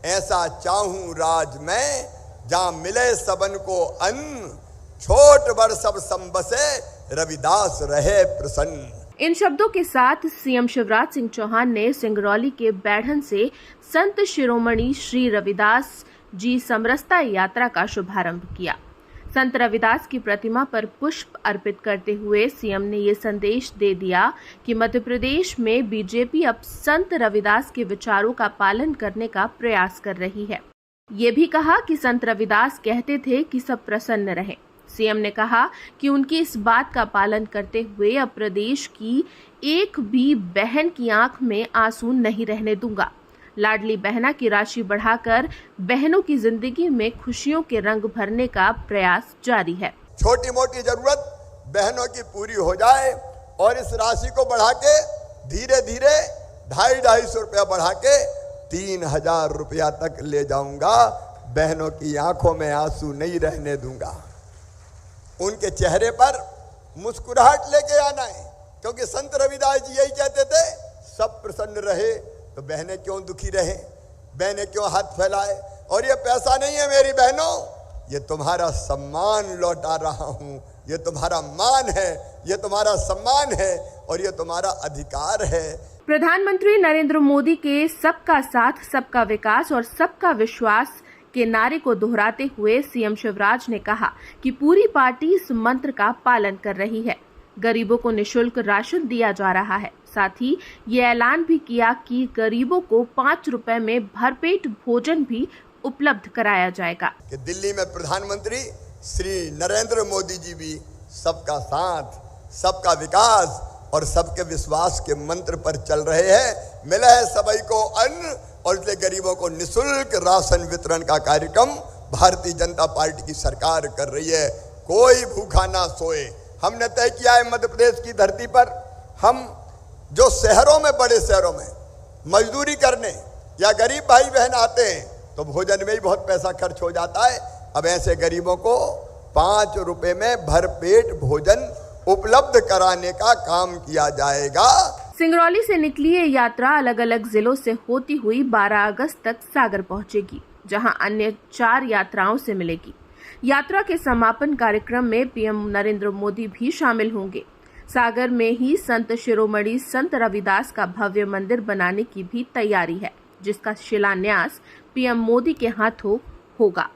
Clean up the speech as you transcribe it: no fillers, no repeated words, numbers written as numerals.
ऐसा चाहूं राज में जहां मिले सबन को अन्न, छोट बड़ सब संबसे रविदास रहे प्रसन्न। इन शब्दों के साथ सीएम शिवराज सिंह चौहान ने सिंगरौली के बैढ़न से संत शिरोमणि श्री रविदास जी समरसता यात्रा का शुभारंभ किया। संत रविदास की प्रतिमा पर पुष्प अर्पित करते हुए सीएम ने ये संदेश दे दिया कि मध्य प्रदेश में बीजेपी अब संत रविदास के विचारों का पालन करने का प्रयास कर रही है। ये भी कहा कि संत रविदास कहते थे कि सब प्रसन्न रहें। सीएम ने कहा कि उनकी इस बात का पालन करते हुए अब प्रदेश की एक भी बहन की आंख में आंसू नहीं रहने दूंगा। लाडली बहना की राशि बढ़ाकर बहनों की जिंदगी में खुशियों के रंग भरने का प्रयास जारी है। छोटी मोटी जरूरत बहनों की पूरी हो जाए और इस राशि को बढ़ा के धीरे धीरे 250 रुपया बढ़ा के 3000 रुपया तक ले जाऊंगा। बहनों की आंखों में आंसू नहीं रहने दूंगा। उनके चेहरे पर मुस्कुराहट लेके आना है, क्योंकि संत रविदास जी यही कहते थे, सब प्रसन्न रहे तो बहनें क्यों दुखी रहे, बहनें क्यों हाथ फैलाए। और ये पैसा नहीं है मेरी बहनों, ये तुम्हारा सम्मान लौटा रहा हूं, ये तुम्हारा मान है, ये तुम्हारा सम्मान है और ये तुम्हारा अधिकार है। प्रधानमंत्री नरेंद्र मोदी के सबका साथ, सबका विकास और सबका विश्वास के नारे को दोहराते हुए सीएम शिवराज ने कहा कि पूरी पार्टी इस मंत्र का पालन कर रही है। गरीबों को निःशुल्क राशन दिया जा रहा है। साथ ही ये ऐलान भी किया कि गरीबों को 5 रुपए में भरपेट भोजन भी उपलब्ध कराया जाएगा। कि दिल्ली में प्रधानमंत्री श्री नरेंद्र मोदी जी भी सबका साथ, सबका विकास और सबके विश्वास के मंत्र पर चल रहे हैं। मिला है सभी को अन्न और इसलिए गरीबों को निःशुल्क राशन वितरण का कार्यक्रम भारतीय जनता पार्टी की सरकार कर रही है। कोई भूखा ना सोए। हमने तय किया है मध्य प्रदेश की धरती पर हम जो शहरों में, बड़े शहरों में मजदूरी करने या गरीब भाई बहन आते हैं तो भोजन में ही बहुत पैसा खर्च हो जाता है। अब ऐसे गरीबों को 5 रुपए में भरपेट भोजन उपलब्ध कराने का काम किया जाएगा। सिंगरौली से निकली ये यात्रा अलग अलग जिलों से होती हुई 12 अगस्त तक सागर पहुंचेगी, जहां अन्य 4 यात्राओं से मिलेगी। यात्रा के समापन कार्यक्रम में पीएम नरेंद्र मोदी भी शामिल होंगे। सागर में ही संत शिरोमणि संत रविदास का भव्य मंदिर बनाने की भी तैयारी है, जिसका शिलान्यास पीएम मोदी के हाथों होगा।